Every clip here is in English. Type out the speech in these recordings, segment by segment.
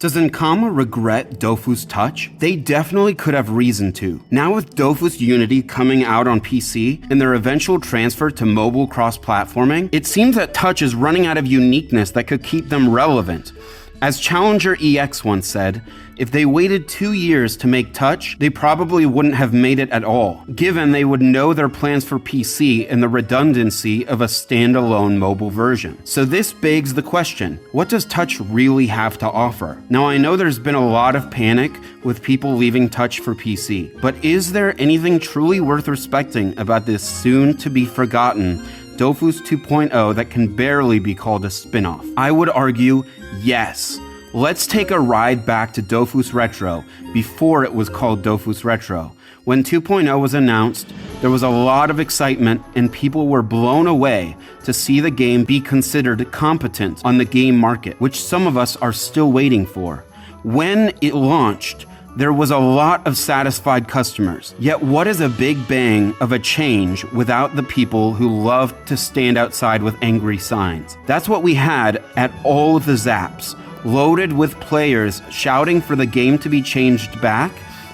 Does Ankama regret Dofus Touch? They definitely could have reason to. Now with Dofus Unity coming out on PC and their eventual transfer to mobile cross-platforming, it seems that Touch is running out of uniqueness that could keep them relevant. As Challenger EX once said, if they waited 2 years to make Touch, they probably wouldn't have made it at all, given they would know their plans for PC and the redundancy of a standalone mobile version. So this begs the question, what does Touch really have to offer? Now I know there's been a lot of panic with people leaving Touch for PC, but is there anything truly worth respecting about this soon-to-be-forgotten Dofus 2.0 that can barely be called a spin-off? I would argue yes. Let's take a ride back to Dofus Retro before it was called Dofus Retro. When 2.0 was announced, there was a lot of excitement and people were blown away to see the game be considered competent on the game market, which some of us are still waiting for. When it launched, there was a lot of satisfied customers. Yet what is a big bang of a change without the people who love to stand outside with angry signs? That's what we had at all of the zaps, loaded with players shouting for the game to be changed back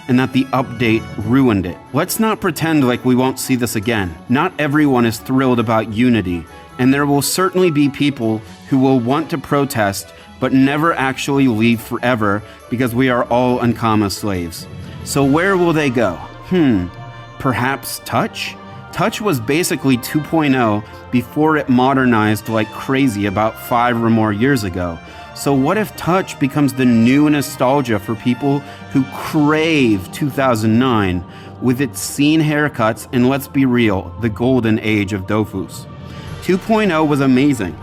and that the update ruined it. Let's not pretend like we won't see this again. Not everyone is thrilled about Unity, and there will certainly be people who will want to protest but never actually leave forever because we are all Ankama slaves. So where will they go? Perhaps Touch? Touch was basically 2.0 before it modernized like crazy about 5 or more years ago. So what if Touch becomes the new nostalgia for people who crave 2009 with its scene haircuts and, let's be real, the golden age of Dofus? 2.0 was amazing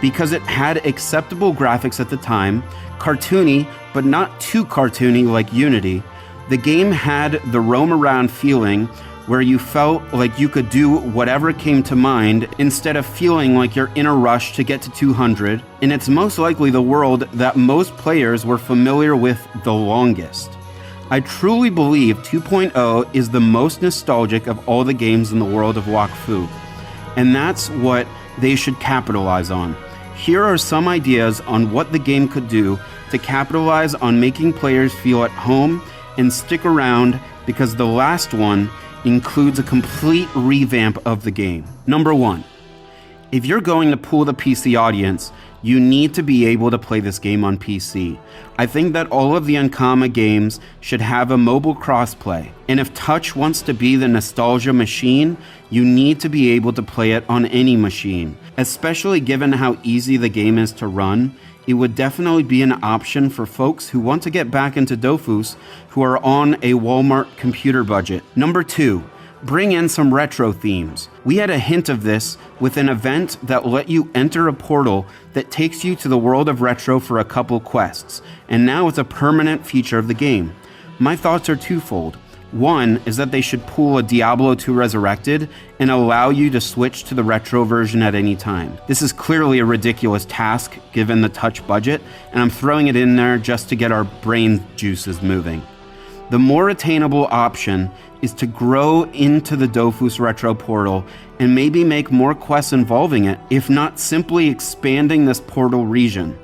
because it had acceptable graphics at the time, cartoony, but not too cartoony like Unity. The game had the roam around feeling where you felt like you could do whatever came to mind instead of feeling like you're in a rush to get to 200, and it's most likely the world that most players were familiar with the longest. I truly believe 2.0 is the most nostalgic of all the games in the world of Wakfu, and that's what they should capitalize on. Here are some ideas on what the game could do to capitalize on making players feel at home and stick around, because the last one includes a complete revamp of the game. Number 1, if you're going to pull the PC audience, you need to be able to play this game on PC. I think that all of the Ankama games should have a mobile crossplay. And if Touch wants to be the nostalgia machine, you need to be able to play it on any machine. Especially given how easy the game is to run, it would definitely be an option for folks who want to get back into Dofus who are on a Walmart computer budget. Number 2, bring in some retro themes. We had a hint of this with an event that let you enter a portal that takes you to the world of retro for a couple quests, and now it's a permanent feature of the game. My thoughts are twofold. One is that they should pull a Diablo 2 Resurrected and allow you to switch to the retro version at any time. This is clearly a ridiculous task given the Touch budget, and I'm throwing it in there just to get our brain juices moving. The more attainable option is to grow into the Dofus Retro portal and maybe make more quests involving it, if not simply expanding this portal region.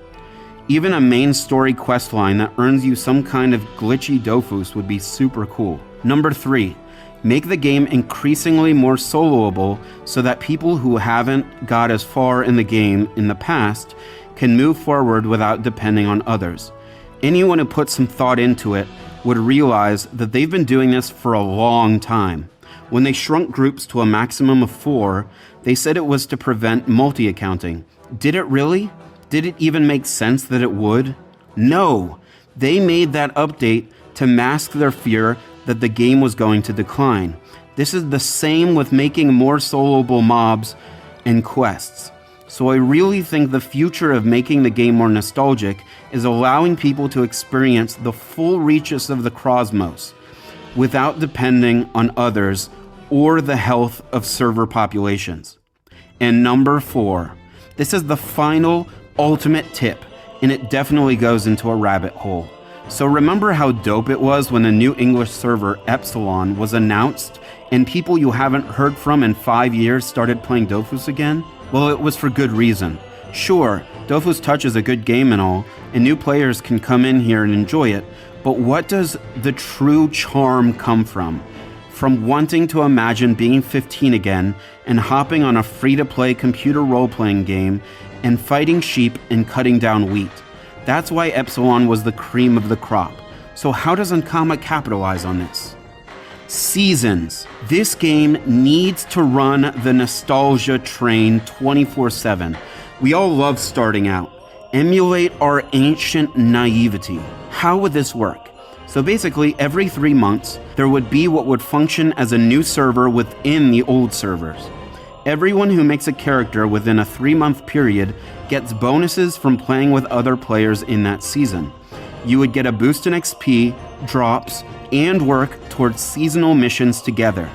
Even a main story quest line that earns you some kind of glitchy Dofus would be super cool. Number 3, make the game increasingly more soloable so that people who haven't got as far in the game in the past can move forward without depending on others. Anyone who puts some thought into it would realize that they've been doing this for a long time. When they shrunk groups to a maximum of 4, they said it was to prevent multi-accounting. Did it really? Did it even make sense that it would? No! They made that update to mask their fear that the game was going to decline. This is the same with making more soloable mobs and quests. So I really think the future of making the game more nostalgic is allowing people to experience the full reaches of the cosmos without depending on others or the health of server populations. And number 4, this is the final ultimate tip, and it definitely goes into a rabbit hole. So remember how dope it was when the new English server Epsilon was announced and people you haven't heard from in 5 years started playing Dofus again? Well, it was for good reason. Sure, Dofus Touch is a good game and all, and new players can come in here and enjoy it, but what does the true charm come from? From wanting to imagine being 15 again and hopping on a free-to-play computer role-playing game and fighting sheep and cutting down wheat. That's why Epsilon was the cream of the crop. So how does Ankama capitalize on this? Seasons. This game needs to run the nostalgia train 24/7. We all love starting out. Emulate our ancient naivety. How would this work? So basically, every 3 months, there would be what would function as a new server within the old servers. Everyone who makes a character within a 3-month period gets bonuses from playing with other players in that season. You would get a boost in XP, drops, and work towards seasonal missions together.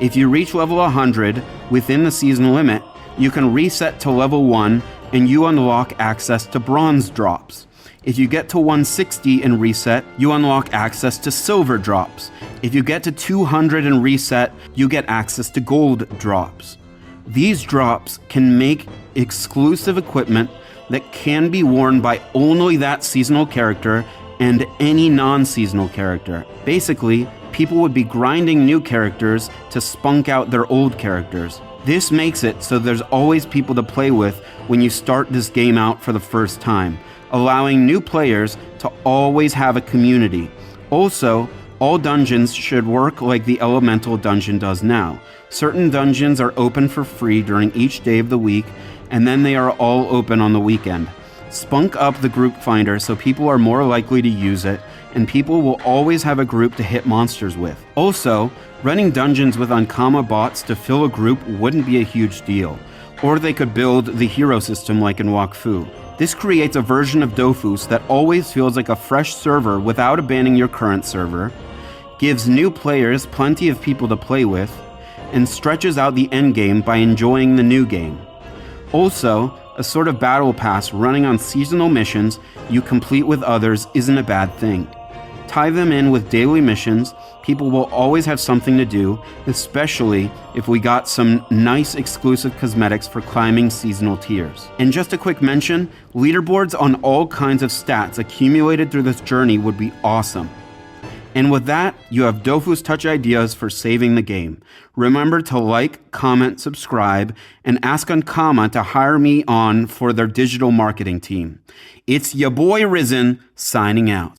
If you reach level 100 within the season limit, you can reset to level 1 and you unlock access to bronze drops. If you get to 160 and reset, you unlock access to silver drops. If you get to 200 and reset, you get access to gold drops. These drops can make exclusive equipment that can be worn by only that seasonal character and any non-seasonal character. Basically, people would be grinding new characters to spunk out their old characters. This makes it so there's always people to play with when you start this game out for the first time, allowing new players to always have a community. Also, all dungeons should work like the Elemental dungeon does now. Certain dungeons are open for free during each day of the week, and then they are all open on the weekend. Spunk up the group finder so people are more likely to use it, and people will always have a group to hit monsters with. Also, running dungeons with Ankama bots to fill a group wouldn't be a huge deal, or they could build the hero system like in Wakfu. This creates a version of Dofus that always feels like a fresh server without abandoning your current server, gives new players plenty of people to play with, and stretches out the endgame by enjoying the new game. Also, a sort of battle pass running on seasonal missions you complete with others isn't a bad thing. Tie them in with daily missions, people will always have something to do, especially if we got some nice exclusive cosmetics for climbing seasonal tiers. And just a quick mention, leaderboards on all kinds of stats accumulated through this journey would be awesome. And with that, you have Dofus Touch ideas for saving the game. Remember to like, comment, subscribe, and ask Ankama to hire me on for their digital marketing team. It's ya boy Risen, signing out.